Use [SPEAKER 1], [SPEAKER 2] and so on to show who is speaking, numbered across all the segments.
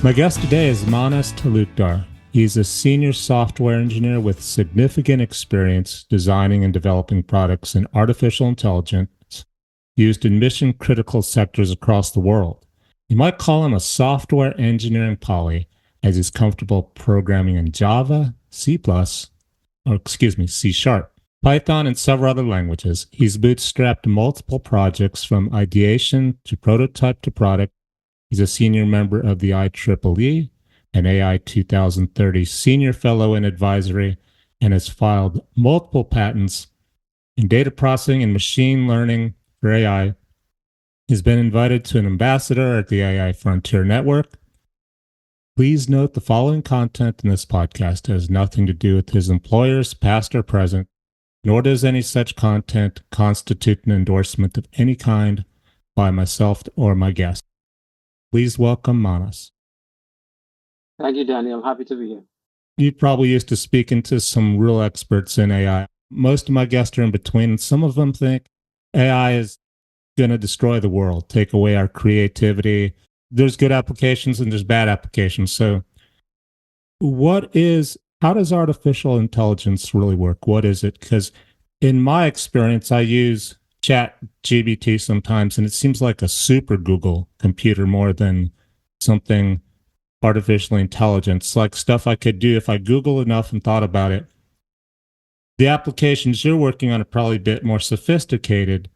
[SPEAKER 1] My guest today is Manas Talukdar. He's a senior software engineer with significant experience designing and developing products in artificial intelligence used in mission critical sectors across the world. You might call him a software engineering poly, as he's comfortable programming in Java, C++, C Sharp, Python, and several other languages. He's bootstrapped multiple projects from ideation to prototype to product. He's a senior member of the IEEE, an AI 2030 senior fellow in advisory, and has filed multiple patents in data processing and machine learning for AI. He's been invited to an ambassador at the AI Frontier Network. Please note the following content in this podcast has nothing to do with his employers, past or present, nor does any such content constitute an endorsement of any kind by myself or my guest. Please welcome Manas.
[SPEAKER 2] Thank you, Daniel. Happy to be here.
[SPEAKER 1] You're probably used to speaking to some real experts in AI. Most of my guests are in between, and some of them think AI is going to destroy the world, take away our creativity. There's good applications and there's bad applications. So how does artificial intelligence really work? What is it? Because in my experience, I use Chat GBT sometimes, and it seems like a super Google computer more than something artificially intelligent. It's like stuff I could do if I Google enough and thought about it. The applications you're working on are probably a bit more sophisticated.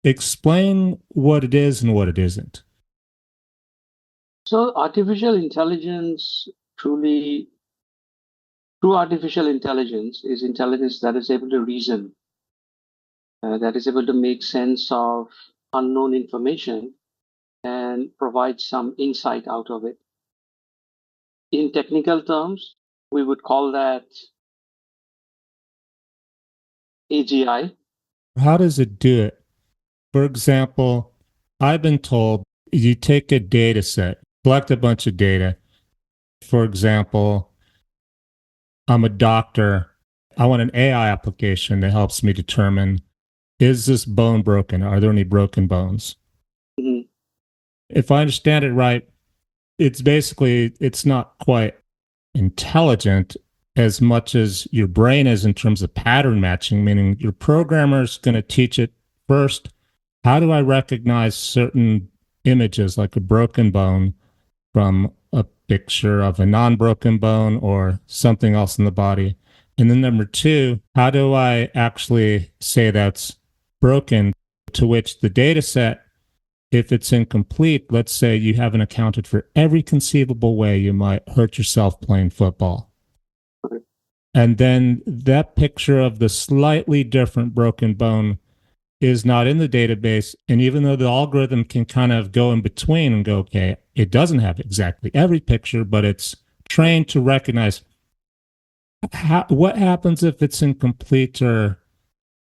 [SPEAKER 1] Explain what it is and what it isn't.
[SPEAKER 2] So artificial intelligence, true artificial intelligence is intelligence that is able to reason, that is able to make sense of unknown information and provide some insight out of it. In technical terms, we would call that AGI.
[SPEAKER 1] How does it do it? For example, I've been told you take a data set, collect a bunch of data. For example, I'm a doctor. I want an AI application that helps me determine, is this bone broken? Are there any broken bones?
[SPEAKER 2] Mm-hmm.
[SPEAKER 1] If I understand it right, it's not quite intelligent as much as your brain is in terms of pattern matching, meaning your programmer's going to teach it first, how do I recognize certain images like a broken bone from a picture of a non-broken bone or something else in the body? And then number two, how do I actually say that's broken, to which the data set, if it's incomplete, let's say you haven't accounted for every conceivable way you might hurt yourself playing football. And then that picture of the slightly different broken bone is not in the database. And even though the algorithm can kind of go in between and go, okay, it doesn't have exactly every picture, but it's trained to recognize what happens if it's incomplete or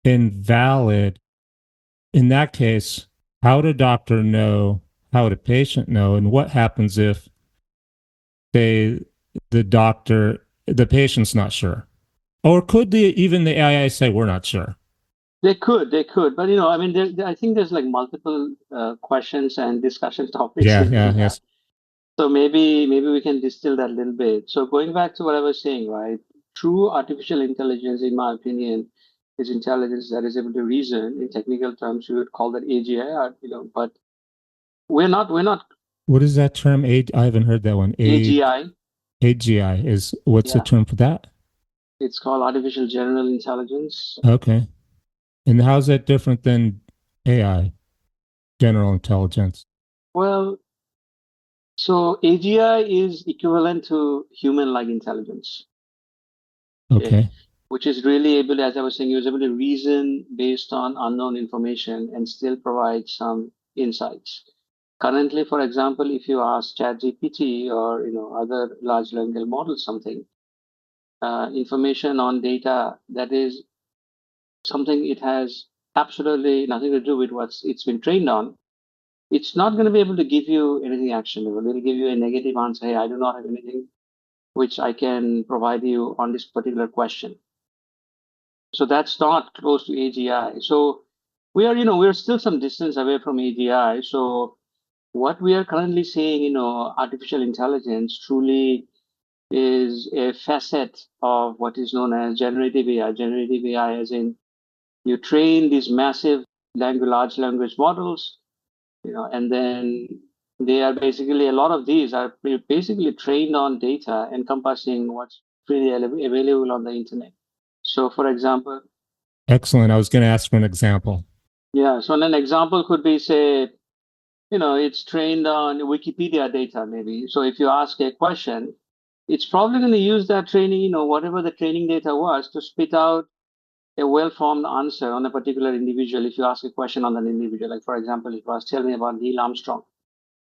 [SPEAKER 1] invalid. In that case, how would a doctor know? How would a patient know? And what happens if the patient's not sure? Or could even the AI say, we're not sure?
[SPEAKER 2] They could, but I think there's like multiple questions and discussion topics.
[SPEAKER 1] Yes.
[SPEAKER 2] So maybe we can distill that a little bit. So going back to what I was saying, right? True artificial intelligence, in my opinion, is intelligence that is able to reason. In technical terms, we would call that AGI, but we're not.
[SPEAKER 1] What is that term? I haven't heard that one.
[SPEAKER 2] AGI.
[SPEAKER 1] AGI is what's the term for that?
[SPEAKER 2] It's called artificial general intelligence.
[SPEAKER 1] Okay. And how's that different than AI, general intelligence?
[SPEAKER 2] Well, so AGI is equivalent to human-like intelligence.
[SPEAKER 1] Okay.
[SPEAKER 2] Which is really able to, as I was saying, he was able to reason based on unknown information and still provide some insights. Currently, for example, if you ask ChatGPT or other large language models something, information on data that is something it has absolutely nothing to do with what it's been trained on, it's not going to be able to give you anything actionable. It'll give you a negative answer. Hey, I do not have anything which I can provide you on this particular question. So that's not close to AGI. So we're still some distance away from AGI. So What we are currently seeing, artificial intelligence truly is a facet of what is known as generative AI. Generative AI, as in you train these massive large language models, and then they are basically a lot of these are basically trained on data encompassing what's freely available on the internet. So, for example,
[SPEAKER 1] Excellent. I was going to ask for an example.
[SPEAKER 2] yeah, so an example could be, say, it's trained on Wikipedia data, maybe. So if you ask a question, it's probably going to use that training, whatever the training data was, to spit out a well-formed answer on a particular individual. If you ask a question on an individual, like for example, if you was tell me about Neil Armstrong,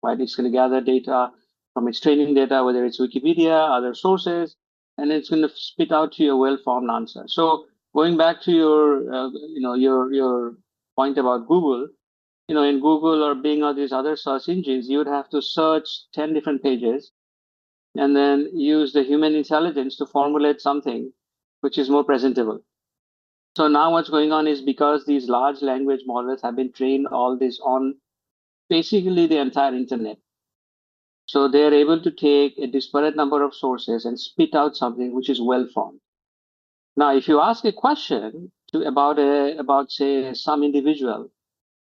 [SPEAKER 2] right? It's going to gather data from its training data, whether it's Wikipedia, other sources, and it's going to spit out to you a well-formed answer. So going back to your, your point about Google, in Google or Bing or these other search engines, you would have to search 10 different pages and then use the human intelligence to formulate something which is more presentable. So now what's going on is, because these large language models have been trained all this on basically the entire internet. So they are able to take a disparate number of sources and spit out something which is well formed. Now, if you ask a question about say some individual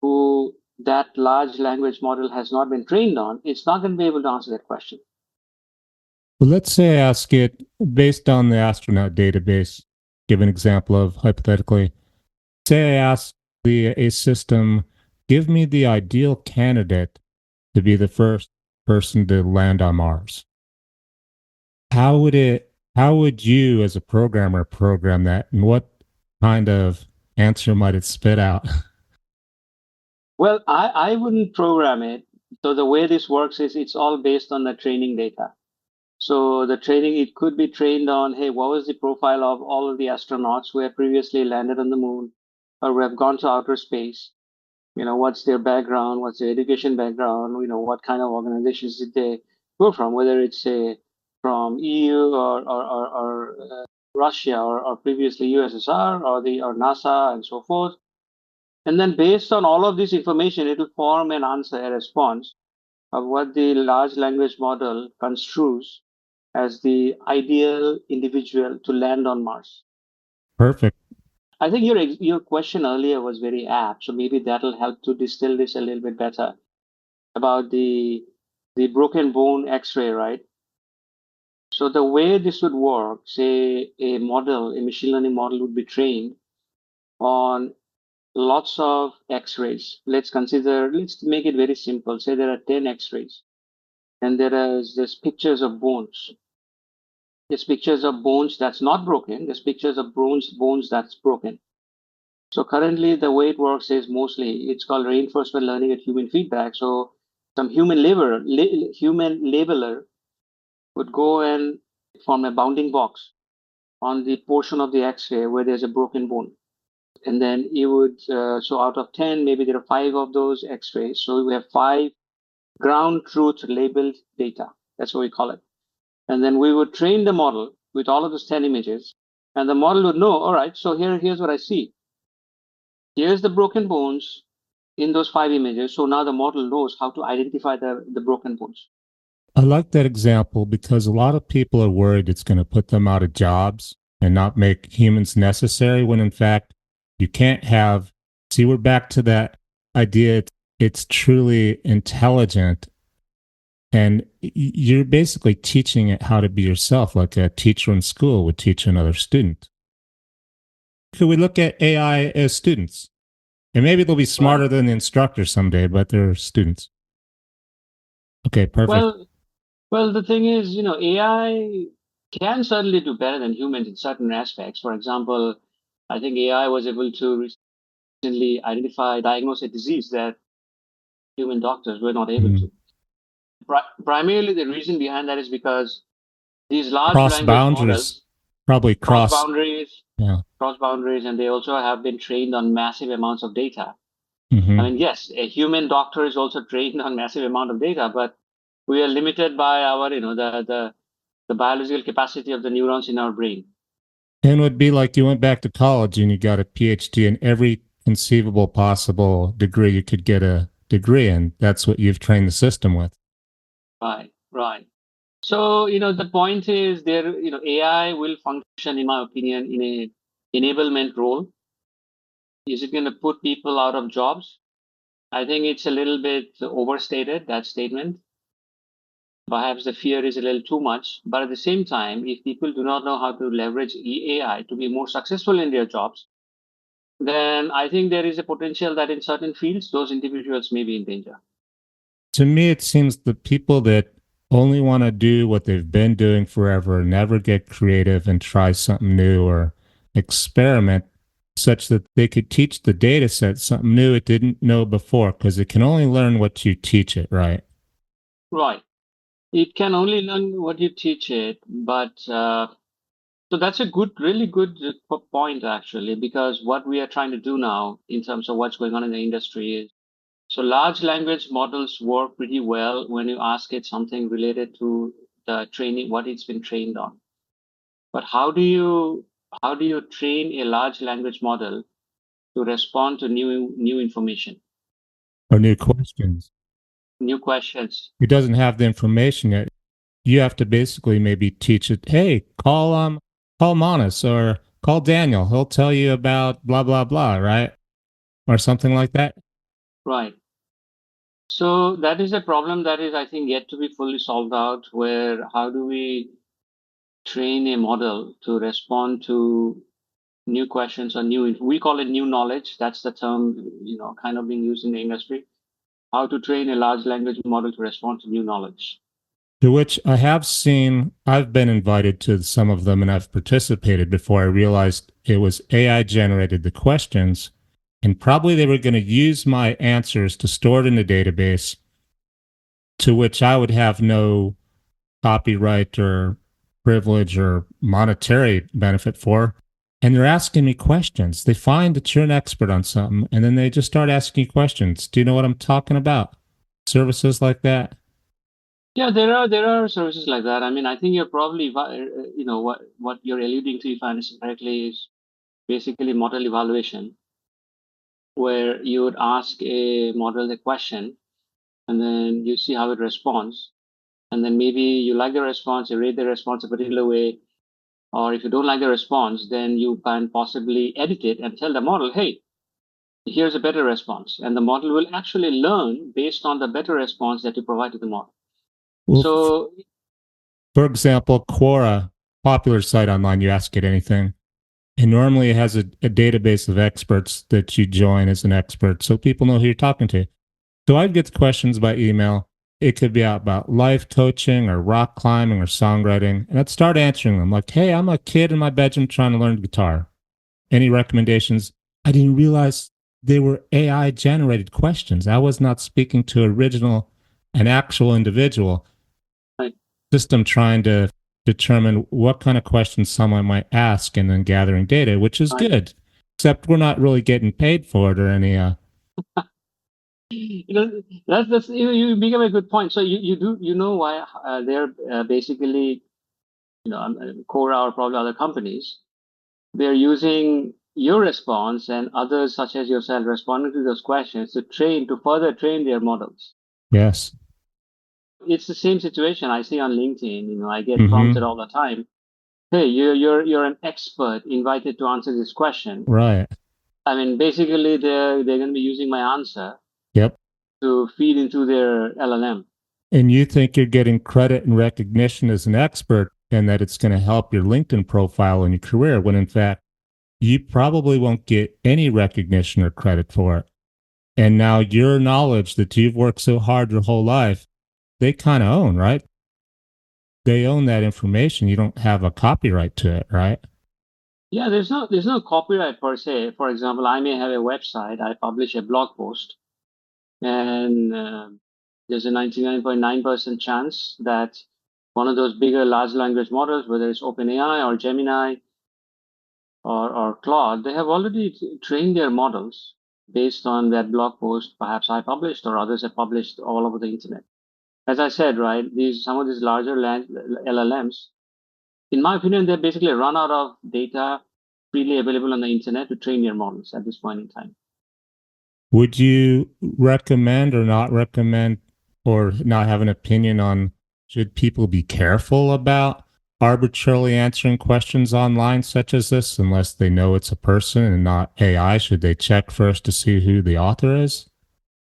[SPEAKER 2] who that large language model has not been trained on, it's not going to be able to answer that question.
[SPEAKER 1] Well, let's say I ask it based on the astronaut database. Give an example of hypothetically. Say I ask a system, give me the ideal candidate to be the first person to land on Mars. How would you as a programmer program that, and what kind of answer might it spit out?
[SPEAKER 2] Well, I wouldn't program it. So the way this works is it's all based on the training data. So the training, it could be trained on, hey, what was the profile of all of the astronauts who have previously landed on the moon or who have gone to outer space? What's their background? What's their education background? What kind of organizations did they go from? Whether it's from EU or Russia or previously USSR or NASA and so forth. And then based on all of this information, it will form an answer, a response of what the large language model construes as the ideal individual to land on Mars.
[SPEAKER 1] Perfect.
[SPEAKER 2] I think your question earlier was very apt, so maybe that'll help to distill this a little bit better about the broken bone X-ray, right? So the way this would work, say a machine learning model would be trained on lots of X-rays. Let's make it very simple. Say there are 10 X-rays, and there's pictures of bones. There's pictures of bones that's not broken. There's pictures of bones that's broken. So currently, the way it works is mostly it's called reinforcement learning and human feedback. So some human labeler would go and form a bounding box on the portion of the X-ray where there's a broken bone, and then you would so out of 10, maybe there are five of those X-rays. So we have five ground truth labeled data. That's what we call it. And then we would train the model with all of those 10 images, and the model would know, all right, so here's what I see. Here's the broken bones in those five images. So now the model knows how to identify the broken bones.
[SPEAKER 1] I like that example because a lot of people are worried it's going to put them out of jobs and not make humans necessary when in fact you can't have. See, we're back to that idea. It's truly intelligent and you're basically teaching it how to be yourself, like a teacher in school would teach another student. Could we look at AI as students? And maybe they'll be smarter
[SPEAKER 2] Well,
[SPEAKER 1] than the instructor someday, but they're students. Okay, perfect.
[SPEAKER 2] well, well, the thing is, AI can certainly do better than humans in certain aspects. For example, I think AI was able to recently diagnose a disease that human doctors were not able
[SPEAKER 1] Mm.
[SPEAKER 2] to. Primarily, the reason behind that is because these large
[SPEAKER 1] Cross
[SPEAKER 2] language
[SPEAKER 1] boundaries,
[SPEAKER 2] models
[SPEAKER 1] probably
[SPEAKER 2] cross
[SPEAKER 1] cross.
[SPEAKER 2] boundaries,
[SPEAKER 1] Yeah.
[SPEAKER 2] and they also have been trained on massive amounts of data. I mean,
[SPEAKER 1] Hmm.
[SPEAKER 2] yes, a human doctor is also trained on massive amount of data, but we are limited by our, the biological capacity of the neurons in our brain.
[SPEAKER 1] And it would be like you went back to college and you got a PhD in every conceivable possible degree you could get a degree, and that's what you've trained the system with.
[SPEAKER 2] Right, right. So, the point is there, AI will function, in my opinion, in a enablement role. Is it going to put people out of jobs? I think it's a little bit overstated, that statement. Perhaps the fear is a little too much. But at the same time, if people do not know how to leverage AI to be more successful in their jobs, then I think there is a potential that in certain fields, those individuals may be in danger.
[SPEAKER 1] To me, it seems the people that only want to do what they've been doing forever, never get creative and try something new or experiment such that they could teach the data set something new it didn't know before because it can only learn what you teach it, right?
[SPEAKER 2] Right. It can only learn what you teach it, but so that's a really good point, actually, because what we are trying to do now in terms of what's going on in the industry is so large language models work pretty well when you ask it something related to the training, what it's been trained on. But how do you train a large language model to respond to new information,
[SPEAKER 1] Or new questions.
[SPEAKER 2] new questions?
[SPEAKER 1] It doesn't have the information yet. You have to basically maybe teach it, hey, call Manas or call Daniel. He'll tell you about blah blah blah, right? Or something like that.
[SPEAKER 2] Right. So that is a problem that is, I think, yet to be fully solved out, where how do we train a model to respond to new questions or we call it new knowledge. That's the term, kind of being used in the industry. How to train a large language model to respond to new knowledge.
[SPEAKER 1] To which I have seen, I've been invited to some of them and I've participated before I realized it was AI generated the questions. And probably they were going to use my answers to store it in a database, to which I would have no copyright or privilege or monetary benefit for. And they're asking me questions. They find that you're an expert on something, and then they just start asking you questions. Do you know what I'm talking about? Services like that.
[SPEAKER 2] Yeah, there are services like that. I mean, I think you're probably, what you're alluding to, if I understand correctly, is basically model evaluation, where you would ask a model a question, and then you see how it responds, and then maybe you like the response, you rate the response a particular way, or if you don't like the response, then you can possibly edit it and tell the model, hey, here's a better response. And the model will actually learn based on the better response that you provide to the model.
[SPEAKER 1] Well,
[SPEAKER 2] So,
[SPEAKER 1] for example, Quora, popular site online, you ask it anything. And normally it has a database of experts that you join as an expert so people know who you're talking to. So I'd get questions by email. It could be about life coaching or rock climbing or songwriting. And I'd start answering them like, hey, I'm a kid in my bedroom trying to learn guitar. Any recommendations? I didn't realize they were AI generated questions. I was not speaking to an actual individual.
[SPEAKER 2] right,
[SPEAKER 1] System trying to determine what kind of questions someone might ask and then gathering data, which is
[SPEAKER 2] right.
[SPEAKER 1] good. Except we're not really getting paid for it or any
[SPEAKER 2] That's you become a good point. So you know why they're basically Quora or probably other companies, they're using your response and others such as yourself responding to those questions to further train their models.
[SPEAKER 1] yes.
[SPEAKER 2] It's the same situation I see on LinkedIn. I get prompted
[SPEAKER 1] Mm-hmm.
[SPEAKER 2] all the time. Hey, you're an expert invited to answer this question.
[SPEAKER 1] Right.
[SPEAKER 2] I mean, basically they're going to be using my answer
[SPEAKER 1] Yep.
[SPEAKER 2] to feed into their LLM.
[SPEAKER 1] And you think you're getting credit and recognition as an expert and that it's going to help your LinkedIn profile and your career, when in fact, you probably won't get any recognition or credit for it. And now your knowledge that you've worked so hard your whole life, they kind of own, right? They own that information. You don't have a copyright to it, right?
[SPEAKER 2] Yeah, there's no copyright per se. For example, I may have a website, I publish a blog post, and there's a 99.9% chance that one of those bigger large language models, whether it's OpenAI or Gemini or Claude, they have already trained their models based on that blog post perhaps I published or others have published all over the internet. As I said, right, some of these larger LLMs, in my opinion, they basically run out of data freely available on the internet to train their models at this point in time.
[SPEAKER 1] Would you recommend or not recommend or not have an opinion on should people be careful about arbitrarily answering questions online such as this unless they know it's a person and not AI? Should they check first to see who the author is?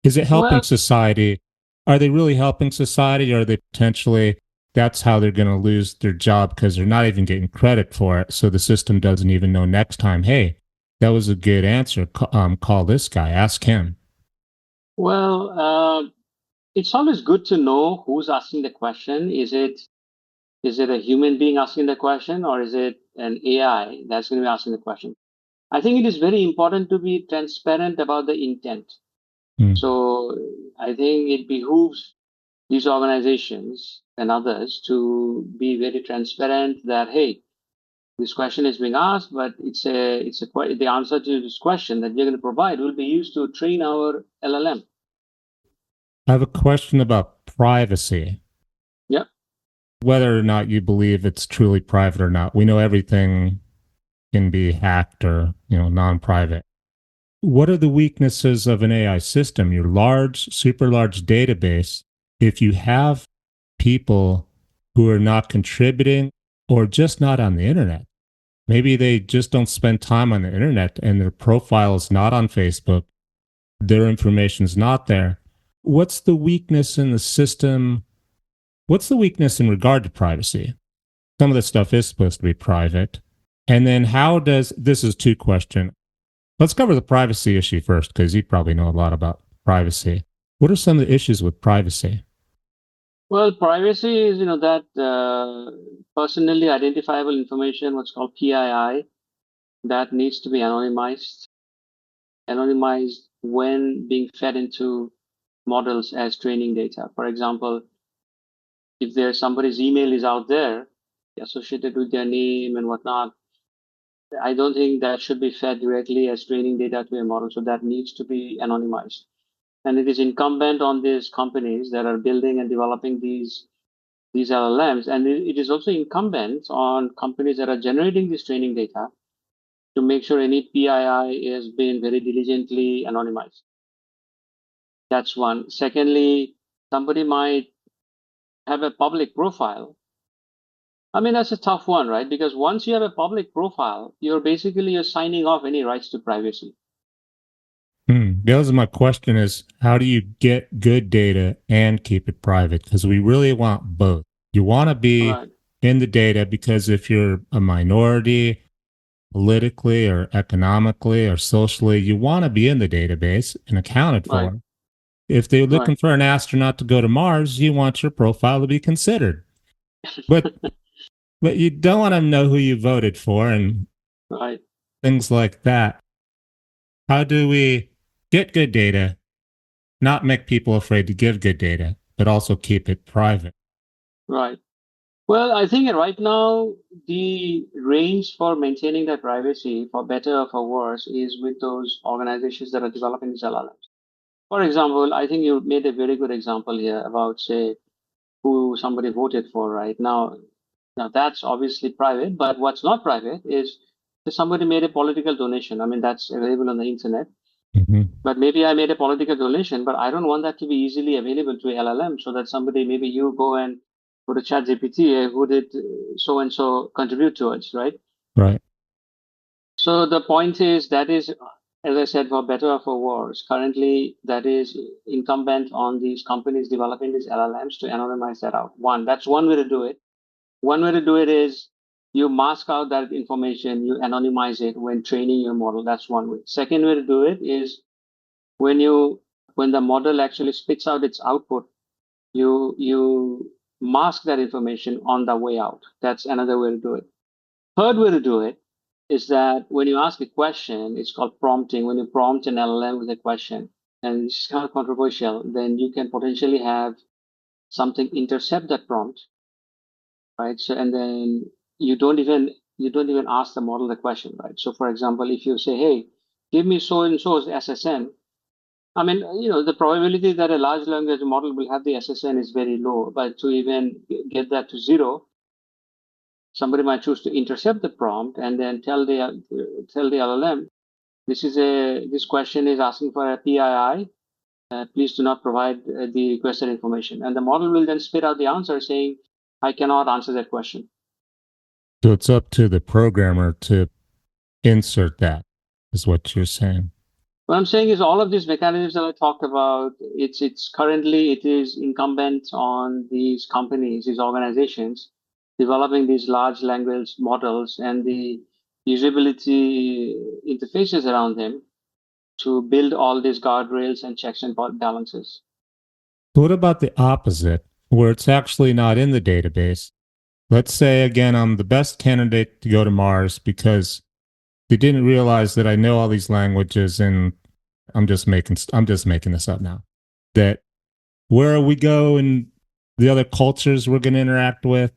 [SPEAKER 1] Is it helping
[SPEAKER 2] Well,
[SPEAKER 1] society? Are they really helping society, or are they potentially that's how they're going to lose their job because they're not even getting credit for it? So the system doesn't even know next time, hey, that was a good answer. Call this guy, ask him.
[SPEAKER 2] well, it's always good to know who's asking the question. Is it a human being asking the question, or is it an AI that's going to be asking the question? I think it is very important to be transparent about the intent.
[SPEAKER 1] Mm.
[SPEAKER 2] So I think it behooves these organizations and others to be very transparent that, hey, this question is being asked, but the answer to this question that you're going to provide will be used to train our LLM.
[SPEAKER 1] I have a question about privacy.
[SPEAKER 2] Yeah.
[SPEAKER 1] Whether or not you believe it's truly private or not, we know everything can be hacked or non-private. What are the weaknesses of an AI system? Your large, super large database. If you have people who are not contributing or just not on the internet, maybe they just don't spend time on the internet and their profile is not on Facebook, their information is not there. What's the weakness in the system? What's the weakness in regard to privacy? Some of this stuff is supposed to be private. And then how does this is two question. Let's cover the privacy issue first, because you probably know a lot about privacy. What are some of the issues with privacy?
[SPEAKER 2] Well, privacy is, that personally identifiable information, what's called PII, that needs to be anonymized when being fed into models as training data. For example, if there's somebody's email is out there associated with their name and whatnot, I don't think that should be fed directly as training data to a model. So that needs to be anonymized. And it is incumbent on these companies that are building and developing these LLMs. And it is also incumbent on companies that are generating this training data to make sure any PII is being very diligently anonymized. That's one. Secondly, somebody might have a public profile. I mean, that's a tough one, right? Because once you have a public profile, you're signing off any rights to privacy.
[SPEAKER 1] The other my question is, how do you get good data and keep it private? Because we really want both. You want to be
[SPEAKER 2] Right,
[SPEAKER 1] in the data because if you're a minority, politically or economically or socially, you want to be in the database and accounted
[SPEAKER 2] right,
[SPEAKER 1] for. If they're
[SPEAKER 2] right,
[SPEAKER 1] looking for an astronaut to go to Mars, you want your profile to be considered. But you don't want to know who you voted for and
[SPEAKER 2] right,
[SPEAKER 1] things like that. How do we get good data, not make people afraid to give good data, but also keep it private?
[SPEAKER 2] right. Well, I think right now the range for maintaining that privacy, for better or for worse, is with those organizations that are developing these LLMs. For example, I think you made a very good example here about, say, who somebody voted for right now. Now that's obviously private, but what's not private is if somebody made a political donation. I mean, that's available on the internet.
[SPEAKER 1] Mm-hmm.
[SPEAKER 2] But maybe I made a political donation, but I don't want that to be easily available to LLM so that somebody, maybe you go and go to ChatGPT, who did so and so contribute towards, right?
[SPEAKER 1] Right.
[SPEAKER 2] So the point is that is, as I said, for better or for worse, currently that is incumbent on these companies developing these LLMs to anonymize that out. That's one way to do it. One way to do it is you mask out that information, you anonymize it when training your model. That's one way. Second way to do it is when you when the model actually spits out its output, you mask that information on the way out. That's another way to do it. Third way to do it is that when you ask a question, it's called prompting. When you prompt an LLM with a question, and it's kind of controversial, then you can potentially have something intercept that prompt, right? So and then you don't even ask the model the question, right? So for example, if you say, hey, give me so and so's SSN, I mean, the probability that a large language model will have the SSN is very low, but to even get that to zero, somebody might choose to intercept the prompt and then tell the LLM, This question is asking for a PII. Please do not provide the requested information. And the model will then spit out the answer saying, I cannot answer that question.
[SPEAKER 1] So it's up to the programmer to insert that, is what you're saying.
[SPEAKER 2] What I'm saying is all of these mechanisms that I talked about, it's currently it is incumbent on these companies, these organizations, developing these large language models and the usability interfaces around them to build all these guardrails and checks and balances.
[SPEAKER 1] So what about the opposite, where it's actually not in the database? Let's say again, I'm the best candidate to go to Mars because they didn't realize that I know all these languages, and I'm just making this up now. That where we go and the other cultures we're going to interact with,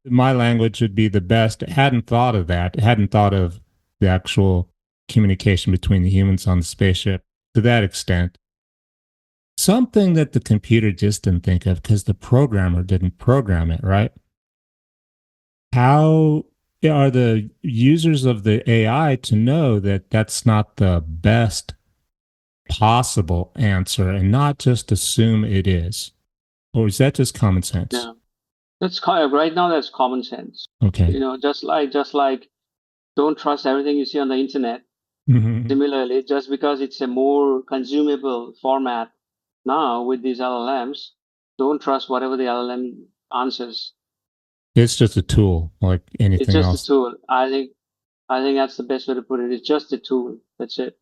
[SPEAKER 1] my language would be the best. It hadn't thought of that. It hadn't thought of the actual communication between the humans on the spaceship to that extent. Something that the computer just didn't think of because the programmer didn't program it, right? How are the users of the AI to know that that's not the best possible answer and not just assume it is? Or is that just common sense?
[SPEAKER 2] Yeah, that's right now. That's common sense.
[SPEAKER 1] Okay.
[SPEAKER 2] Just like don't trust everything you see on the internet.
[SPEAKER 1] Mm-hmm.
[SPEAKER 2] Similarly, just because it's a more consumable format now with these LLMs, don't trust whatever the LLM answers.
[SPEAKER 1] It's just a tool like
[SPEAKER 2] It's
[SPEAKER 1] anything
[SPEAKER 2] just a
[SPEAKER 1] else.
[SPEAKER 2] tool. I think that's the best way to put it. It's just a tool. That's it.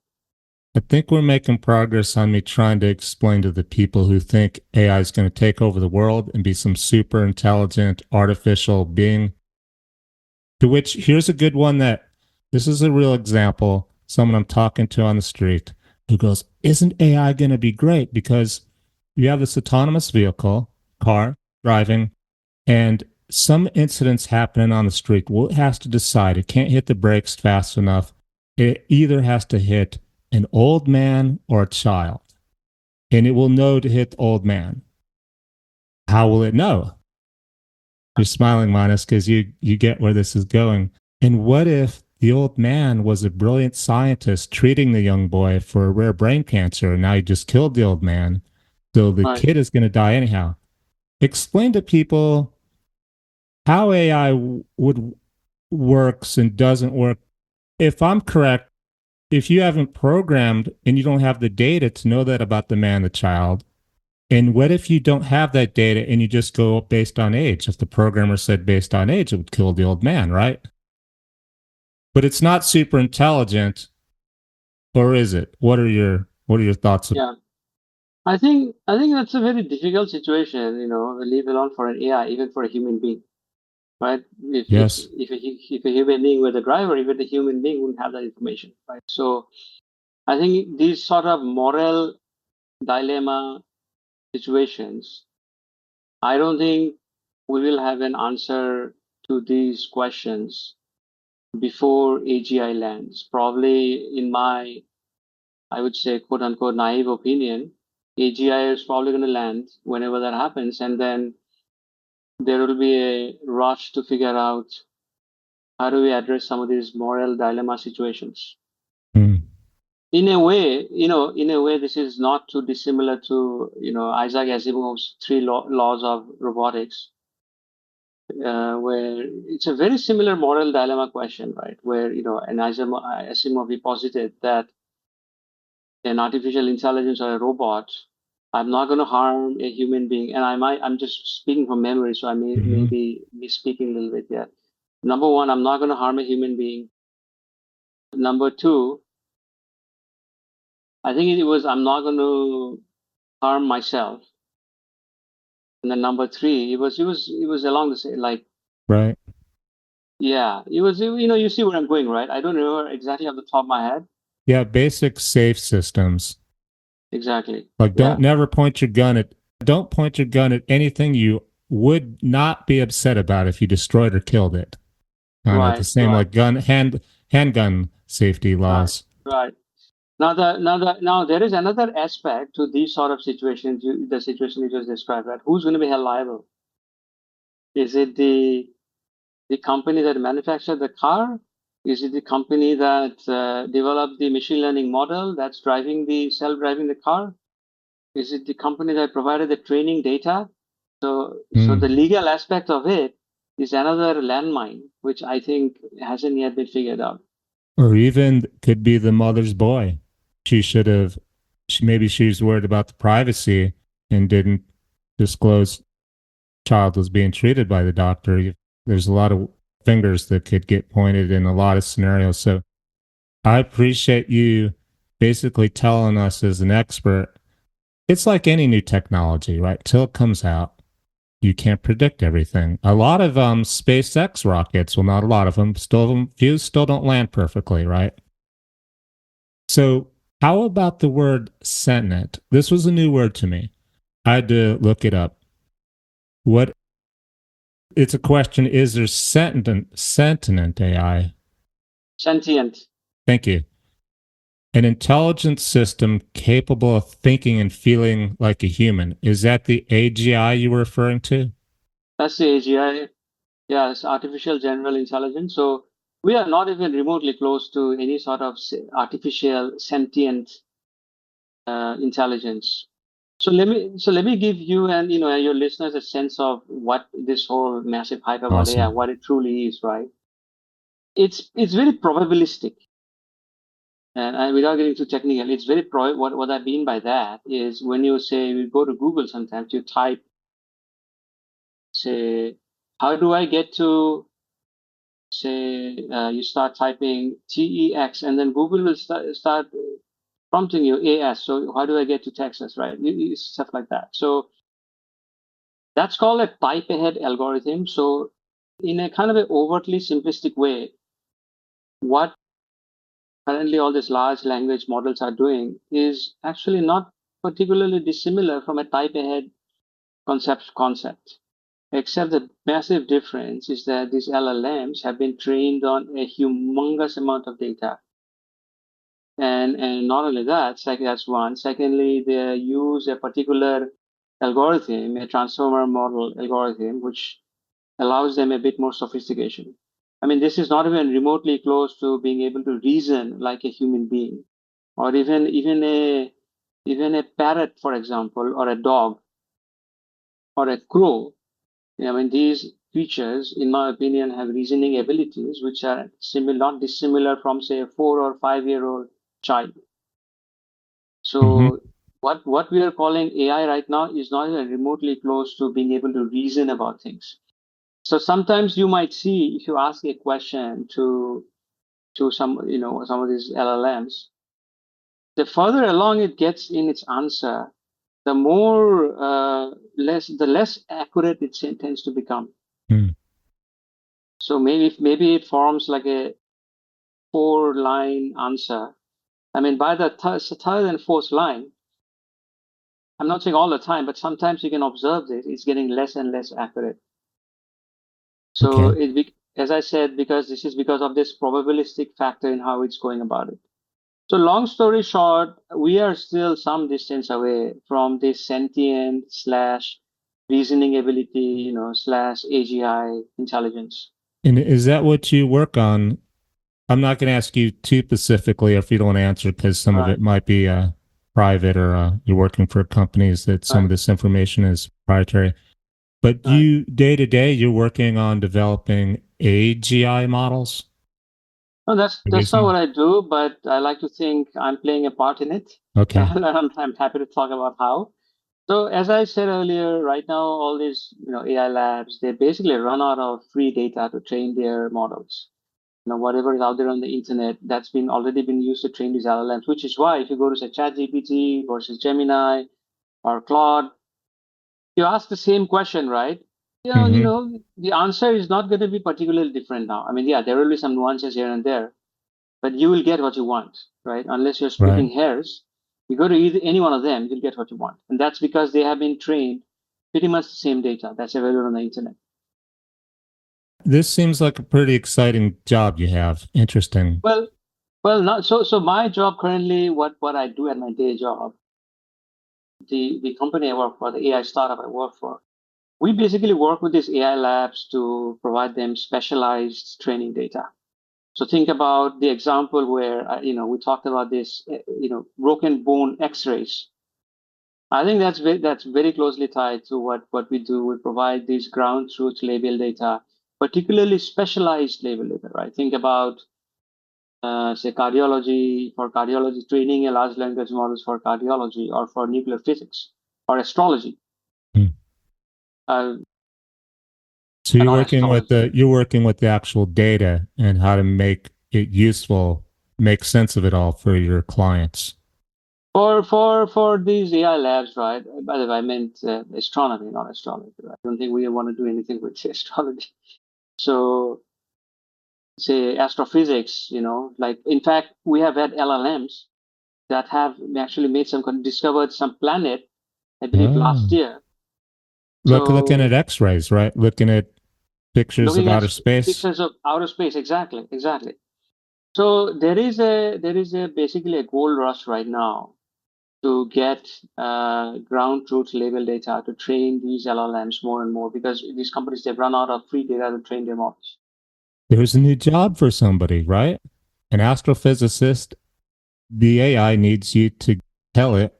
[SPEAKER 1] I think we're making progress on me trying to explain to the people who think AI is going to take over the world and be some super intelligent artificial being. To which, here's a good one that this is a real example. Someone I'm talking to on the street who goes, isn't AI going to be great? Because you have this autonomous vehicle, car, driving, and some incidents happening on the street. Well, it has to decide. It can't hit the brakes fast enough. It either has to hit an old man or a child, and it will know to hit the old man. How will it know? You're smiling, Manas, because you get where this is going. And what if the old man was a brilliant scientist treating the young boy for a rare brain cancer, and now he just killed the old man, so the
[SPEAKER 2] Right.
[SPEAKER 1] kid is going to die anyhow? Explain to people how AI would works and doesn't work. If I'm correct, if you haven't programmed and you don't have the data to know that about the man, the child, and what if you don't have that data and you just go based on age? If the programmer said based on age, it would kill the old man, right? But it's not super intelligent, or is it? What are your thoughts?
[SPEAKER 2] Yeah. I think that's a very difficult situation, leave alone for an AI, even for a human being, right?
[SPEAKER 1] Yes.
[SPEAKER 2] If a human being were the driver, even the human being wouldn't have that information, right? So I think these sort of moral dilemma situations, I don't think we will have an answer to these questions before AGI lands. Probably in my, I would say, quote unquote, naive opinion, AGI is probably going to land whenever that happens. And then there will be a rush to figure out how do we address some of these moral dilemma situations.
[SPEAKER 1] Mm.
[SPEAKER 2] In a way, this is not too dissimilar to, Isaac Asimov's three laws of robotics, where it's a very similar moral dilemma question, right? Where, an Asimov he posited that an artificial intelligence or a robot, I'm not going to harm a human being. And I'm just speaking from memory, so I may
[SPEAKER 1] Mm-hmm.
[SPEAKER 2] be misspeaking a little bit there. Number one, I'm not going to harm a human being. Number two, I think it was, I'm not going to harm myself. And then number three, it was along the same, like,
[SPEAKER 1] Right.
[SPEAKER 2] yeah, you see where I'm going, right? I don't remember exactly off the top of my head.
[SPEAKER 1] Yeah. Basic safe systems.
[SPEAKER 2] Exactly.
[SPEAKER 1] Like
[SPEAKER 2] Yeah.
[SPEAKER 1] don't point your gun at anything you would not be upset about if you destroyed or killed it. I know the
[SPEAKER 2] Right.
[SPEAKER 1] same
[SPEAKER 2] Right.
[SPEAKER 1] like handgun safety
[SPEAKER 2] Right.
[SPEAKER 1] laws.
[SPEAKER 2] Right. Now there is another aspect to these sort of situations. The situation you just described, right? Who's going to be held liable? Is it the company that manufactured the car, Is it the company that developed the machine learning model that's driving the self-driving the car? Is it the company that provided the training data? So the
[SPEAKER 1] Hmm.
[SPEAKER 2] legal aspect of it is another landmine, which I think hasn't yet been figured out.
[SPEAKER 1] Or even could be the mother's boy. She should have, maybe she's worried about the privacy and didn't disclose child was being treated by the doctor. There's a lot of fingers that could get pointed in a lot of scenarios. So I appreciate you basically telling us as an expert. It's like any new technology, right? Till it comes out, you can't predict everything. A lot of SpaceX rockets, well, not a lot of them, still few still don't land perfectly, right? So how about the word sentient? This was a new word to me. I had to look it up. What it's a question: is there sentient AI?
[SPEAKER 2] Sentient.
[SPEAKER 1] Thank you. An intelligent system capable of thinking and feeling like a human. Is that the AGI you were referring to?
[SPEAKER 2] That's the AGI. Yeah, it's artificial general intelligence. So we are not even remotely close to any sort of artificial sentient intelligence. So let me give you and your listeners a sense of what this whole massive hype about AI,
[SPEAKER 1] Awesome.
[SPEAKER 2] what it truly is, right? It's very probabilistic. And without getting too technical, it's very what I mean by that is when you say you go to Google sometimes you type, say, how do I get to, say, you start typing TEX and then Google will start prompting you AS. So how do I get to Texas, right? Stuff like that. So that's called a type ahead algorithm. So in a kind of an overtly simplistic way, what currently all these large language models are doing is actually not particularly dissimilar from a type ahead concept. Except the massive difference is that these LLMs have been trained on a humongous amount of data. And not only that, that's one. Secondly, they use a particular algorithm, a transformer model algorithm, which allows them a bit more sophistication. I mean, this is not even remotely close to being able to reason like a human being, or even a parrot, for example, or a dog or a crow. I mean, these creatures, in my opinion, have reasoning abilities which are not dissimilar from, say, a 4 or 5 year old child.
[SPEAKER 1] Mm-hmm.
[SPEAKER 2] So what we are calling AI right now is not even remotely close to being able to reason about things. So sometimes you might see if you ask a question to some of these LLMs, the further along it gets in its answer, the more the less accurate it tends to become.
[SPEAKER 1] Mm.
[SPEAKER 2] So maybe it forms like a 4 line answer. I mean, by the third and fourth line, I'm not saying all the time, but sometimes you can observe this. It's getting less and less accurate. So
[SPEAKER 1] Okay.
[SPEAKER 2] as I said, because this is because of this probabilistic factor in how it's going about it. So long story short, we are still some distance away from this sentient slash reasoning ability, slash AGI intelligence.
[SPEAKER 1] And is that what you work on? I'm not going to ask you too specifically if you don't want to answer because some of
[SPEAKER 2] Right,
[SPEAKER 1] it might be private or you're working for companies that some
[SPEAKER 2] right,
[SPEAKER 1] of this information is proprietary. But
[SPEAKER 2] right.
[SPEAKER 1] you, day to day, you're working on developing AGI models,
[SPEAKER 2] No, that's not
[SPEAKER 1] reasoning.
[SPEAKER 2] what I do, but I like to think I'm playing a part in it.
[SPEAKER 1] Okay.
[SPEAKER 2] I'm happy to talk about how. So as I said earlier, right now all these AI labs they basically run out of free data to train their models. Whatever is out there on the internet that's been already been used to train these LLMs, which is why if you go to say ChatGPT versus Gemini or Claude, you ask the same question, right?
[SPEAKER 1] Mm-hmm.
[SPEAKER 2] The answer is not going to be particularly different now. I mean, yeah, there will be some nuances here and there, but you will get what you want, right? Unless you're
[SPEAKER 1] Right.
[SPEAKER 2] splitting hairs, you go to either any one of them, you'll get what you want, and that's because they have been trained pretty much the same data that's available on the internet.
[SPEAKER 1] This seems like a pretty exciting job you have. Interesting.
[SPEAKER 2] Well, well, not so. My job currently, what I do at my day job, the company I work for, the AI startup I work for, we basically work with these AI labs to provide them specialized training data. So think about the example where we talked about this, broken bone X-rays. I think that's very closely tied to what we do. We provide these ground truth label data, particularly specialized label data, right? Think about say cardiology, training a large language models for cardiology or for nuclear physics or astrology,
[SPEAKER 1] Hmm.
[SPEAKER 2] uh,
[SPEAKER 1] So
[SPEAKER 2] not astrology.
[SPEAKER 1] you're working with the actual data and how to make it useful, make sense of it all for your clients.
[SPEAKER 2] For these AI labs, right? By the way, I meant astronomy, not astrology. Right? I don't think we want to do anything with astrology. So, say astrophysics, like in fact, we have had LLMs that have actually made discovered some planet, I believe last
[SPEAKER 1] Oh.
[SPEAKER 2] year.
[SPEAKER 1] Looking at
[SPEAKER 2] So,
[SPEAKER 1] X-rays, right? Looking at pictures of
[SPEAKER 2] looking at
[SPEAKER 1] outer space.
[SPEAKER 2] pictures of outer space, exactly, exactly. So there is a basically a gold rush right now to get ground truth label data to train these LLMs more and more because these companies they've run out of free data to train their models.
[SPEAKER 1] There's a new job for somebody, right? An astrophysicist, the AI needs you to tell it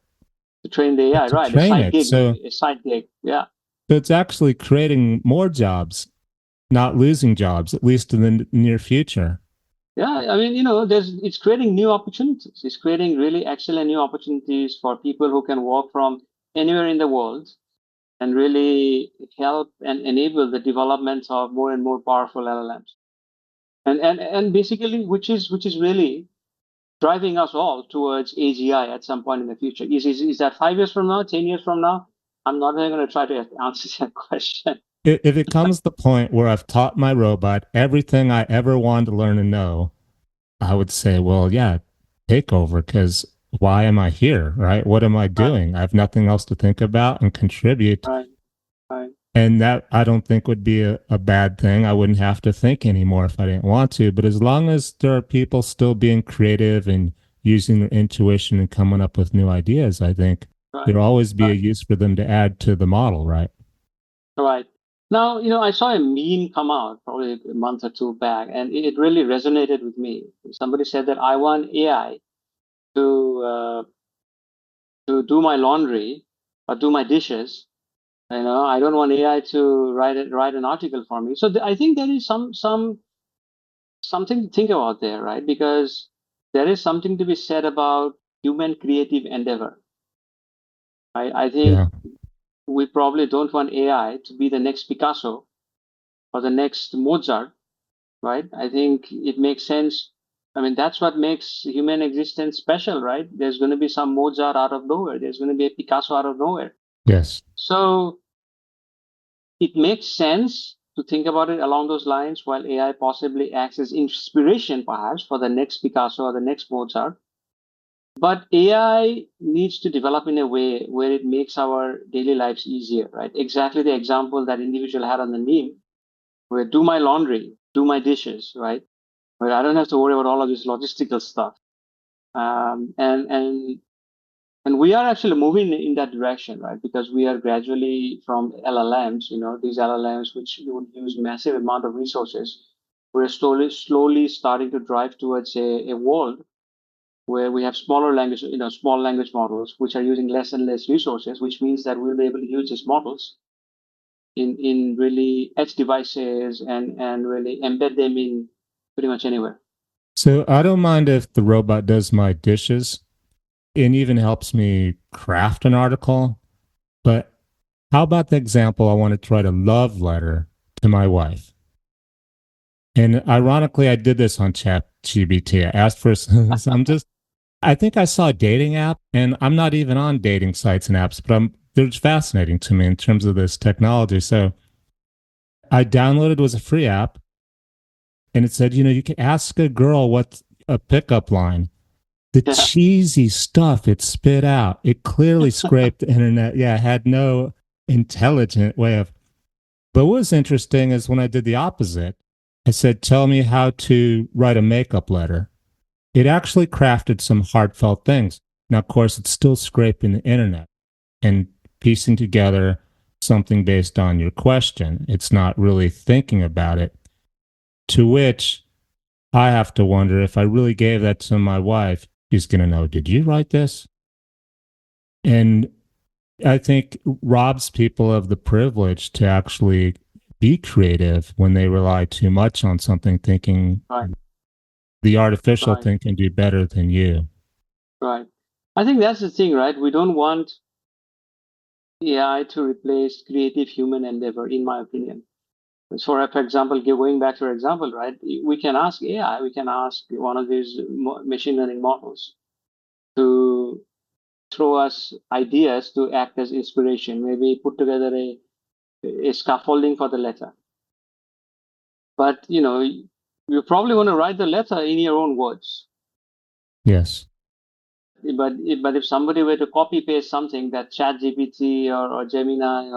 [SPEAKER 2] To train the AI,
[SPEAKER 1] to
[SPEAKER 2] right? A
[SPEAKER 1] train
[SPEAKER 2] side
[SPEAKER 1] it.
[SPEAKER 2] gig, maybe a side gig. Yeah,
[SPEAKER 1] So it's actually creating more jobs, not losing jobs, at least in the near future.
[SPEAKER 2] yeah. I mean, it's creating new opportunities. It's creating really excellent new opportunities for people who can work from anywhere in the world and really help and enable the development of more and more powerful LLMs. And basically, which is really driving us all towards AGI at some point in the future. Is that 5 years from now, 10 years from now? I'm not even going to try to answer that question.
[SPEAKER 1] If it comes to the point where I've taught my robot everything I ever wanted to learn and know, I would say, well, yeah, take over because why am I here? Right? What am I
[SPEAKER 2] Right,
[SPEAKER 1] doing? I have nothing else to think about and contribute.
[SPEAKER 2] right, right,
[SPEAKER 1] And that I don't think would be a bad thing. I wouldn't have to think anymore if I didn't want to. But as long as there are people still being creative and using their intuition and coming up with new ideas, I think
[SPEAKER 2] right,
[SPEAKER 1] there'll always be a
[SPEAKER 2] right,
[SPEAKER 1] use for them to add to the model, right?
[SPEAKER 2] right. Now, I saw a meme come out probably a month or two back, and it really resonated with me. Somebody said that I want AI to to do my laundry or do my dishes. I don't want AI to write an article for me. So I think there is something to think about there, right? Because there is something to be said about human creative endeavor. I think
[SPEAKER 1] Yeah.
[SPEAKER 2] we probably don't want AI to be the next Picasso or the next Mozart, right? I think it makes sense. I mean, that's what makes human existence special, right? There's going to be some Mozart out of nowhere. There's going to be a Picasso out of nowhere.
[SPEAKER 1] Yes.
[SPEAKER 2] So it makes sense to think about it along those lines while AI possibly acts as inspiration, perhaps, for the next Picasso or the next Mozart. But AI needs to develop in a way where it makes our daily lives easier, right? Exactly the example that individual had on the meme, where do my laundry, do my dishes, right? Where I don't have to worry about all of this logistical stuff. And we are actually moving in that direction, right? Because we are gradually from LLMs, these LLMs which would use massive amount of resources. We're slowly starting to drive towards a world where we have small language models, which are using less and less resources, which means that we'll be able to use these models in really edge devices and really embed them in pretty much anywhere.
[SPEAKER 1] So I don't mind if the robot does my dishes. It even helps me craft an article. But how about the example I want to write a love letter to my wife? And ironically, I did this on Chat GBT. I asked for some, I think I saw a dating app, and I'm not even on dating sites and apps, but they're just fascinating to me in terms of this technology. So I downloaded, it was a free app, and it said, you can ask a girl what's a pickup line. The
[SPEAKER 2] Yeah,
[SPEAKER 1] cheesy stuff it spit out, it clearly scraped the internet. Yeah, it had no intelligent way of. But what was interesting is when I did the opposite, I said, tell me how to write a makeup letter. It actually crafted some heartfelt things. Now, of course, it's still scraping the internet and piecing together something based on your question. It's not really thinking about it. To which I have to wonder if I really gave that to my wife, she's going to know, did you write this? And I think robs people of the privilege to actually be creative when they rely too much on something, thinking
[SPEAKER 2] Right,
[SPEAKER 1] the artificial
[SPEAKER 2] right,
[SPEAKER 1] thing can do better than you.
[SPEAKER 2] right. I think that's the thing, right? We don't want AI to replace creative human endeavor, in my opinion. For example, going back to your example, right? We can ask AI, we can ask one of these machine learning models to throw us ideas to act as inspiration. Maybe put together a scaffolding for the letter. But you probably want to write the letter in your own words.
[SPEAKER 1] Yes.
[SPEAKER 2] But if somebody were to copy paste something that ChatGPT or Gemini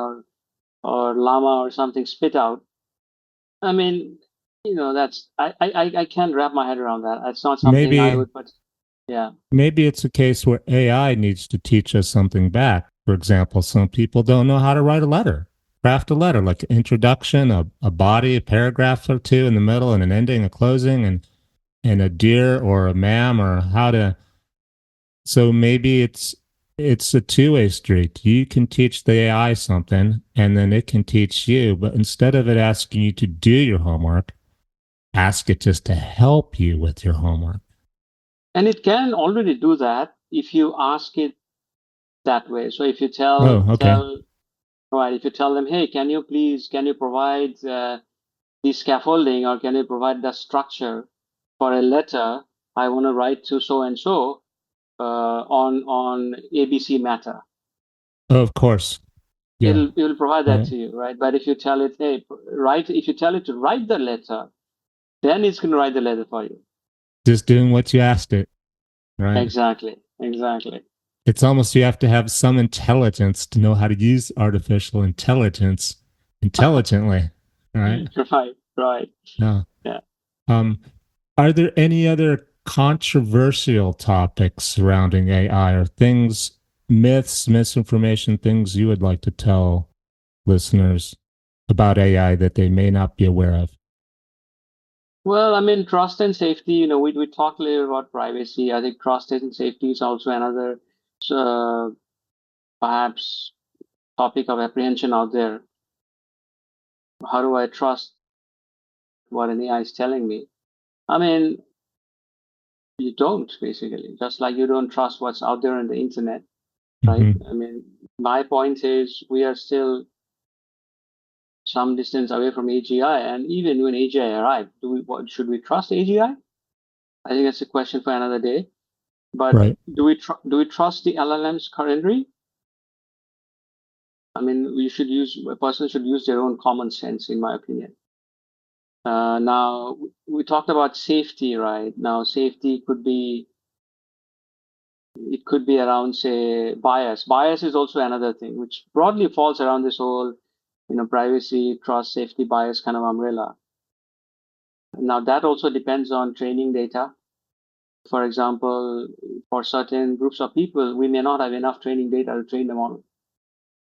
[SPEAKER 2] or Llama or something spit out, I mean, that's I can't wrap my head around that. It's not something I
[SPEAKER 1] Maybe
[SPEAKER 2] would put. Yeah,
[SPEAKER 1] maybe it's a case where AI needs to teach us something back. For example, some people don't know how to write a letter, craft a letter, like an introduction, a body, a paragraph or two in the middle, and an ending, a closing, and a dear or a ma'am, or how to. So maybe it's a two-way street. You can teach the AI something, and then it can teach you. But instead of it asking you to do your homework, ask it just to help you with your homework.
[SPEAKER 2] and it can already do that if you ask it that way. So if you
[SPEAKER 1] Oh, okay.
[SPEAKER 2] tell right, if you tell them, hey, can you provide the scaffolding, or can you provide the structure for a letter I want to write to so and so on ABC matter.
[SPEAKER 1] Oh, of course. Yeah.
[SPEAKER 2] It will provide that
[SPEAKER 1] Right.
[SPEAKER 2] to you, right? But if you tell it, hey, write, if you tell it to write the letter, then it's going to write the letter for you.
[SPEAKER 1] Just doing what you asked it. Right.
[SPEAKER 2] Exactly, exactly.
[SPEAKER 1] It's almost you have to have some intelligence to know how to use artificial intelligence intelligently. Right.
[SPEAKER 2] Right, right.
[SPEAKER 1] Yeah.
[SPEAKER 2] Yeah.
[SPEAKER 1] Um, are there any other controversial topics surrounding AI or things, myths, misinformation, things you would like to tell listeners about AI that they may not be aware of?
[SPEAKER 2] Well, I mean, trust and safety, we talked a little about privacy. I think trust and safety is also another uh, perhaps topic of apprehension out there. How do I trust what an AI is telling me? I mean, you don't, basically, just like you don't trust what's out there on the internet, right?
[SPEAKER 1] Mm-hmm.
[SPEAKER 2] I mean, my point is we are still some distance away from AGI, and even when AGI arrives, should we trust AGI? I think that's a question for another day. But
[SPEAKER 1] Right.
[SPEAKER 2] do we trust the LLMs currently? I mean, a person should use their own common sense, in my opinion. Now we talked about safety, right? Now safety could be around, say, bias. Bias is also another thing, which broadly falls around this whole, privacy, trust, safety, bias kind of umbrella. Now that also depends on training data. For example, for certain groups of people, we may not have enough training data to train the model.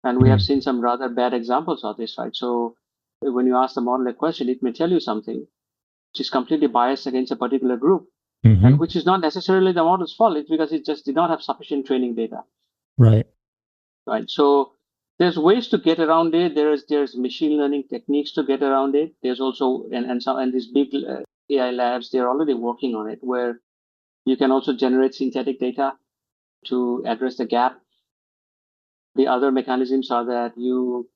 [SPEAKER 2] And we have
[SPEAKER 1] Mm.
[SPEAKER 2] seen some rather bad examples of this, right? So when you ask the model a question, it may tell you something which is completely biased against a particular group,
[SPEAKER 1] Mm-hmm.
[SPEAKER 2] and which is not necessarily the model's fault. It's because it just did not have sufficient training data,
[SPEAKER 1] Right.
[SPEAKER 2] right? So there's ways to get around it. There's machine learning techniques to get around it. There's also and these big AI labs, they're already working on it, where you can also generate synthetic data to address the gap. The other mechanisms are that you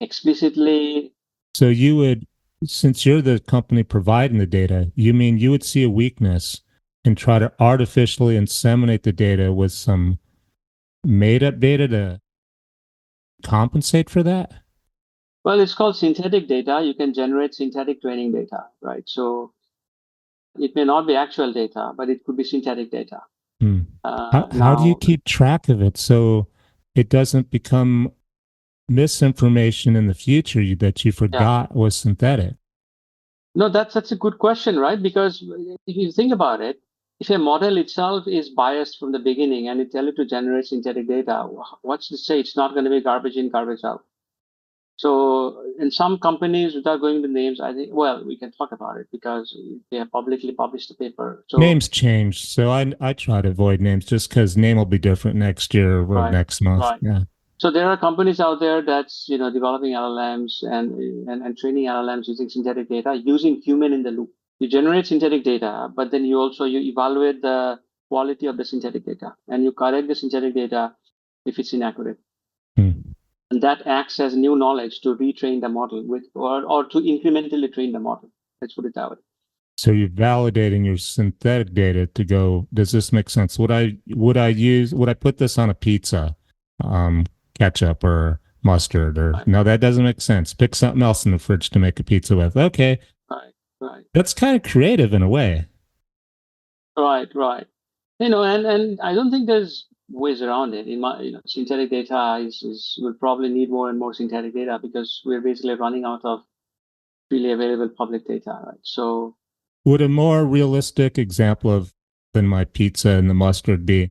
[SPEAKER 2] explicitly,
[SPEAKER 1] So you would, since you're the company providing the data, you mean you would see a weakness and try to artificially inseminate the data with some made up data to compensate for that?
[SPEAKER 2] well, it's called synthetic data. You can generate synthetic training data, right? So it may not be actual data, but it could be synthetic data.
[SPEAKER 1] Hmm. How do you
[SPEAKER 2] Now,
[SPEAKER 1] keep track of it so it doesn't become misinformation in the future that you
[SPEAKER 2] yeah,
[SPEAKER 1] forgot was synthetic?
[SPEAKER 2] no, that's a good question, right? Because if you think about it, if a model itself is biased from the beginning and it tell it to generate synthetic data, what's to say it's not going to be garbage in, garbage out? So in some companies, without going into names, I think, well, we can talk about it because they have publicly published the paper. So,
[SPEAKER 1] Names change, so I try to avoid names just because name will be different next year or
[SPEAKER 2] right,
[SPEAKER 1] next month.
[SPEAKER 2] right.
[SPEAKER 1] Yeah.
[SPEAKER 2] So there are companies out there that's, developing LLMs and training LLMs using synthetic data, using human in the loop. You generate synthetic data, but then you evaluate the quality of the synthetic data and you correct the synthetic data if it's inaccurate.
[SPEAKER 1] Hmm.
[SPEAKER 2] And that acts as new knowledge to retrain the model with or to incrementally train the model. Let's put it that way.
[SPEAKER 1] So you're validating your synthetic data to go, does this make sense? Would I put this on a pizza? Ketchup or mustard or
[SPEAKER 2] Right,
[SPEAKER 1] no, that doesn't make sense. Pick something else in the fridge to make a pizza with. Okay.
[SPEAKER 2] right, right,
[SPEAKER 1] That's kind of creative in a way.
[SPEAKER 2] right, right. And I don't think there's ways around it. Synthetic data is will probably need more and more synthetic data because we're basically running out of freely available public data, right? So,
[SPEAKER 1] Would a more realistic example of than my pizza and the mustard be,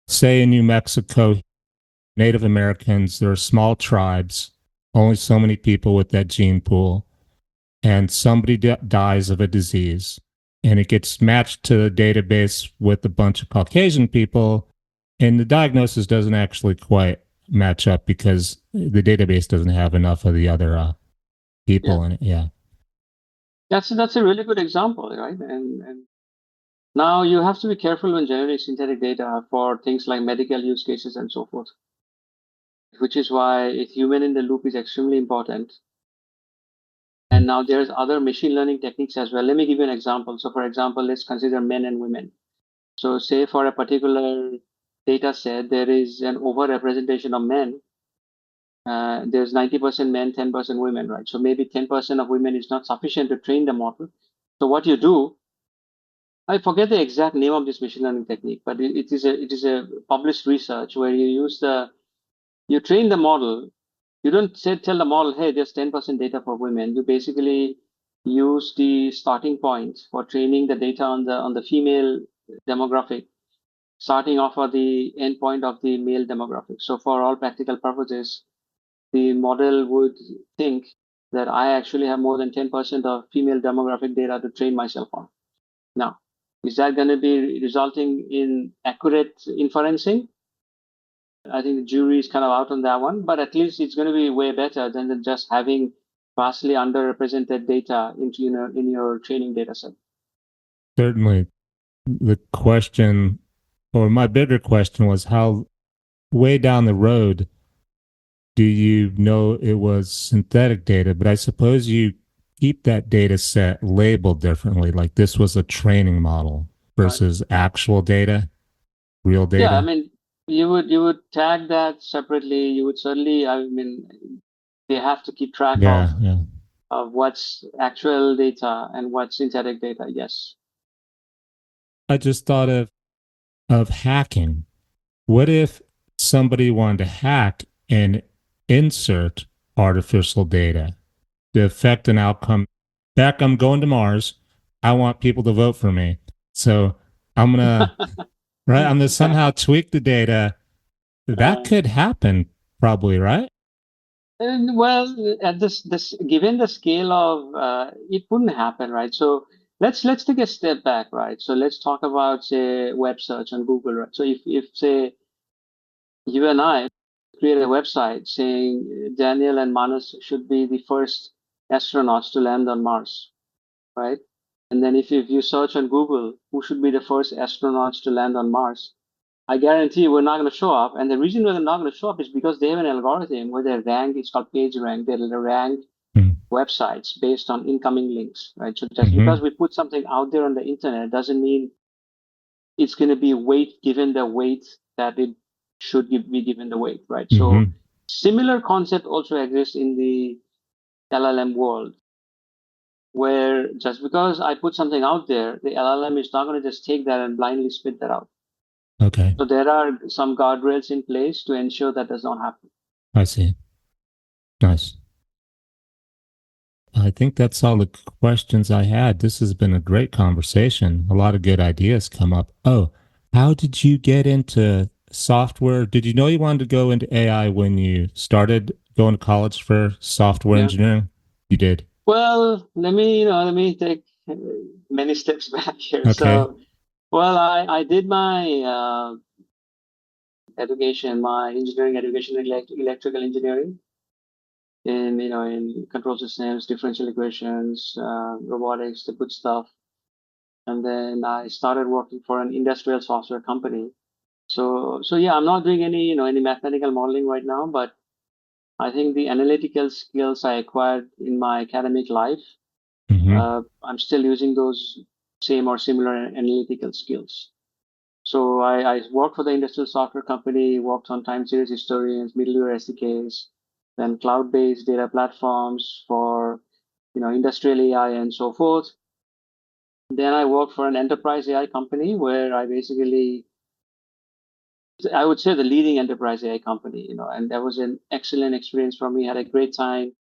[SPEAKER 1] say in New Mexico, Native Americans, there are small tribes, only so many people with that gene pool, and somebody dies of a disease, and it gets matched to the database with a bunch of Caucasian people, and the diagnosis doesn't actually quite match up because the database doesn't have enough of the other
[SPEAKER 2] yeah,
[SPEAKER 1] people in it. Yeah.
[SPEAKER 2] that's a really good example, right? And now you have to be careful when generating synthetic data for things like medical use cases and so forth, which is why a human in the loop is extremely important. And now there's other machine learning techniques as well. Let me give you an example. So for example, let's consider men and women. So say for a particular data set, there is an overrepresentation of men. There's 90% men, 10% women, right? So maybe 10% of women is not sufficient to train the model. So what you do, I forget the exact name of this machine learning technique, but it is a published research where you train the model. You don't tell the model, hey, there's 10% data for women. You basically use the starting point for training the data on the female demographic, starting off at the endpoint of the male demographic. So for all practical purposes, the model would think that I actually have more than 10% of female demographic data to train myself on. Now, is that going to be resulting in accurate inferencing? I think the jury is kind of out on that one, but at least it's going to be way better than just having vastly underrepresented data in your training data set.
[SPEAKER 1] Certainly. The question, or my bigger question was how way down the road do you know it was synthetic data? But I suppose you keep that data set labeled differently, like this was a training model
[SPEAKER 2] Right.
[SPEAKER 1] versus actual data, real
[SPEAKER 2] Yeah, I
[SPEAKER 1] data.
[SPEAKER 2] mean, you would tag that separately. You would certainly, I mean, they have to keep track of
[SPEAKER 1] Yeah, yeah.
[SPEAKER 2] what's actual data and what's synthetic data. Yes.
[SPEAKER 1] I just thought of hacking. What if somebody wanted to hack and insert artificial data to affect an outcome? Back, I'm going to Mars. I want people to vote for me. So I'm gonna right. I'm gonna somehow tweak the data. That
[SPEAKER 2] Uh,
[SPEAKER 1] could happen, probably, right?
[SPEAKER 2] and well, at this given the scale of it wouldn't happen, right? So let's take a step back, right? So let's talk about say web search on Google, right? So if say you and I create a website saying Daniel and Manas should be the first astronauts to land on Mars, right? And then if you search on Google, who should be the first astronauts to land on Mars? I guarantee we're not going to show up. And the reason we're not going to show up is because they have an algorithm where they rank, it's called page rank. They rank websites based on incoming links, right? So just
[SPEAKER 1] Mm-hmm.
[SPEAKER 2] because we put something out there on the internet doesn't mean it's going to be weight given the weight that it should be given the weight, right? So
[SPEAKER 1] Mm-hmm.
[SPEAKER 2] similar concept also exists in the LLM world, where just because I put something out there, the LLM is not going to just take that and blindly spit that out.
[SPEAKER 1] Okay,
[SPEAKER 2] So there are some guardrails in place to ensure that does not happen.
[SPEAKER 1] I see. Nice. I think that's all the questions I had. This has been a great conversation. A lot of good ideas come up. Oh, how did you get into software? Did you know you wanted to go into AI when you started going to college for software
[SPEAKER 2] Yeah.
[SPEAKER 1] engineering? You did.
[SPEAKER 2] Well, let me take many steps back here.
[SPEAKER 1] Okay.
[SPEAKER 2] So, well, I did my education, my engineering education in electrical engineering in, in control systems, differential equations, robotics, the good stuff. And then I started working for an industrial software company. So yeah, I'm not doing any, any mathematical modeling right now, but I think the analytical skills I acquired in my academic life,
[SPEAKER 1] Hmm.
[SPEAKER 2] I'm still using those same or similar analytical skills. So I worked for the industrial software company, worked on time series historians, middleware SDKs, then cloud-based data platforms for, industrial AI and so forth. Then I worked for an enterprise AI company where I would say the leading enterprise AI company, and that was an excellent experience for me. Had a great time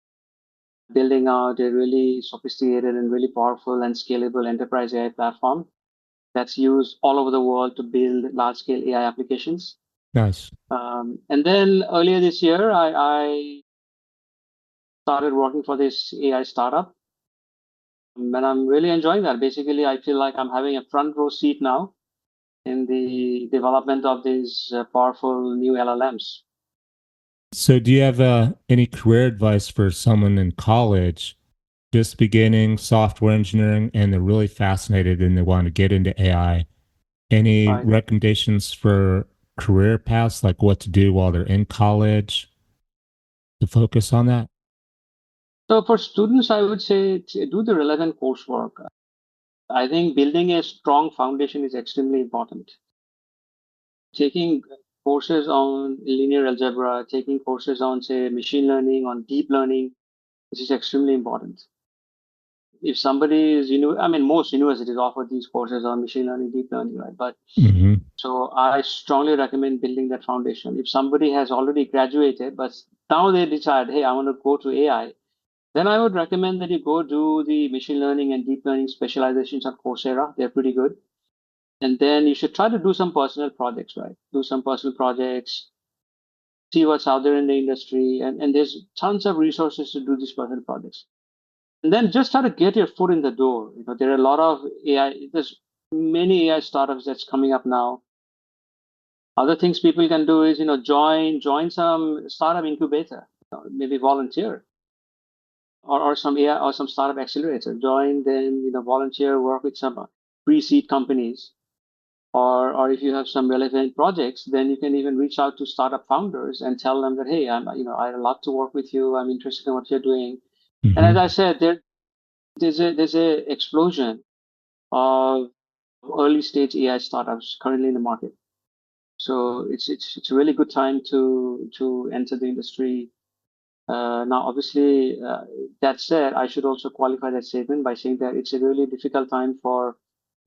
[SPEAKER 2] building out a really sophisticated and really powerful and scalable enterprise AI platform that's used all over the world to build large scale AI applications.
[SPEAKER 1] Nice.
[SPEAKER 2] And then earlier this year, I started working for this AI startup, and I'm really enjoying that. Basically, I feel like I'm having a front row seat now in the development of these powerful new LLMs.
[SPEAKER 1] So, do you have any career advice for someone in college just beginning software engineering and they're really fascinated and they want to get into AI? Any
[SPEAKER 2] Right.
[SPEAKER 1] recommendations for career paths, like what to do while they're in college to focus on that?
[SPEAKER 2] So for students, I would say do the relevant coursework. I think building a strong foundation is extremely important. Taking courses on linear algebra, taking courses on, say, machine learning, on deep learning, this is extremely important. If somebody is, I mean, most universities offer these courses on machine learning, deep learning, right? But
[SPEAKER 1] Hmm.
[SPEAKER 2] so I strongly recommend building that foundation. If somebody has already graduated, but now they decide, hey, I want to go to AI, then I would recommend that you go do the machine learning and deep learning specializations on Coursera. They're pretty good. And then you should try to do some personal projects, right? Do some personal projects, see what's out there in the industry. And there's tons of resources to do these personal projects. And then just try to get your foot in the door. There are a lot of AI, there's many AI startups that's coming up now. Other things people can do is, join some startup incubator, maybe volunteer or some AI or some startup accelerator. Join them, volunteer, work with some pre-seed companies. Or if you have some relevant projects, then you can even reach out to startup founders and tell them that, hey, I'd love to work with you. I'm interested in what you're doing. And as I
[SPEAKER 1] Hmm.
[SPEAKER 2] said, there's a explosion of early stage AI startups currently in the market. So it's a really good time to enter the industry. Now, obviously, that said, I should also qualify that statement by saying that it's a really difficult time for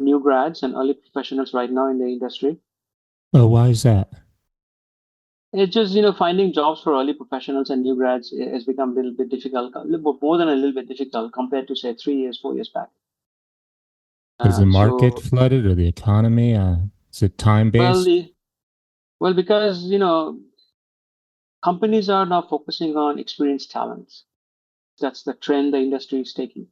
[SPEAKER 2] new grads and early professionals right now in the industry.
[SPEAKER 1] Oh, why is that?
[SPEAKER 2] It's just, finding jobs for early professionals and new grads has become a little bit difficult, a little bit more than a little bit difficult compared to, say, 3 years, 4 years back.
[SPEAKER 1] Is the market
[SPEAKER 2] So,
[SPEAKER 1] flooded or the economy? Is it time
[SPEAKER 2] well,
[SPEAKER 1] based?
[SPEAKER 2] because, companies are now focusing on experienced talents. That's the trend the industry is taking,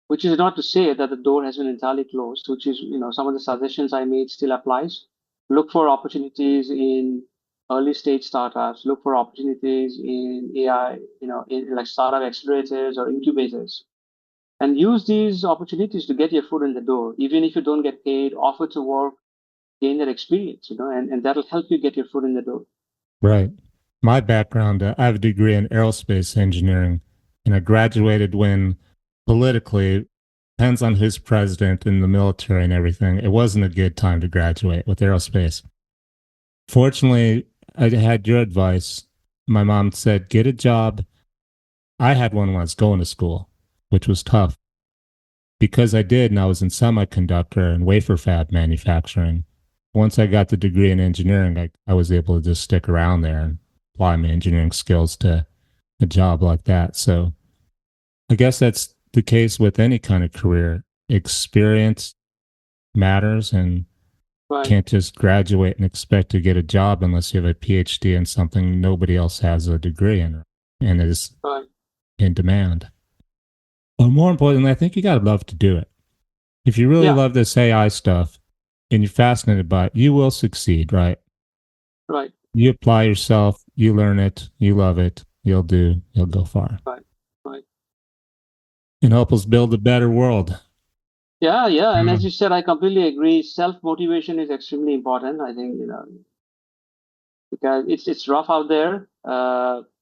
[SPEAKER 2] which is not to say that the door has been entirely closed, which is, some of the suggestions I made still applies. Look for opportunities in early stage startups, look for opportunities in AI, in like startup accelerators or incubators, and use these opportunities to get your foot in the door. Even if you don't get paid, offer to work, gain that experience, and that'll help you get your foot in the door.
[SPEAKER 1] Right. My background, I have a degree in aerospace engineering, and I graduated when politically, depends on who's president in the military and everything. It wasn't a good time to graduate with aerospace. Fortunately, I had your advice. My mom said, get a job. I had one when I was going to school, which was tough because I did, and I was in semiconductor and wafer fab manufacturing. Once I got the degree in engineering, I was able to just stick around there and apply my engineering skills to a job like that. So I guess that's the case with any kind of career. Experience matters, and
[SPEAKER 2] Right.
[SPEAKER 1] can't just graduate and expect to get a job unless you have a PhD in something nobody else has a degree in. and is
[SPEAKER 2] Right.
[SPEAKER 1] in demand. But more importantly, I think you got to love to do it. If you really
[SPEAKER 2] Yeah.
[SPEAKER 1] love this AI stuff and you're fascinated by it, you will succeed, right?
[SPEAKER 2] Right.
[SPEAKER 1] You apply yourself, you learn it, you love it, you'll go far.
[SPEAKER 2] Right. Right.
[SPEAKER 1] And help us build a better world.
[SPEAKER 2] Yeah. Yeah. And as
[SPEAKER 1] Mm,
[SPEAKER 2] you said, I completely agree. Self motivation is extremely important. I think because it's rough out there,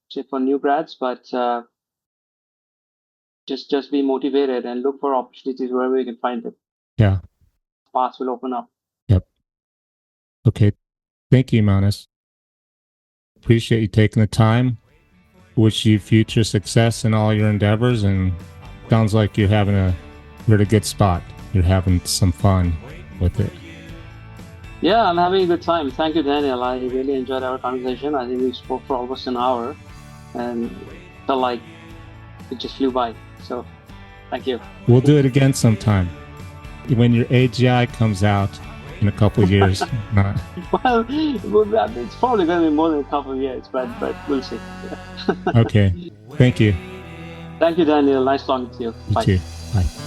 [SPEAKER 2] say for new grads, but just be motivated and look for opportunities wherever you can find them.
[SPEAKER 1] yeah.
[SPEAKER 2] Paths will open up.
[SPEAKER 1] Yep. Okay. Thank you, Manas. Appreciate you taking the time. Wish you future success in all your endeavors, and sounds like you're at a good spot. You're having some fun with it.
[SPEAKER 2] Yeah, I'm having a good time. Thank you, Daniel. I really enjoyed our conversation. I think we spoke for almost an hour and felt like it just flew by. So thank you.
[SPEAKER 1] We'll do it again sometime when your AGI comes out in a couple of years. Not,
[SPEAKER 2] Well, it's probably going to be more than a couple of years, but we'll see.
[SPEAKER 1] okay. Thank you.
[SPEAKER 2] Thank you, Daniel. Nice talking to you.
[SPEAKER 1] You
[SPEAKER 2] Bye.
[SPEAKER 1] too. Bye.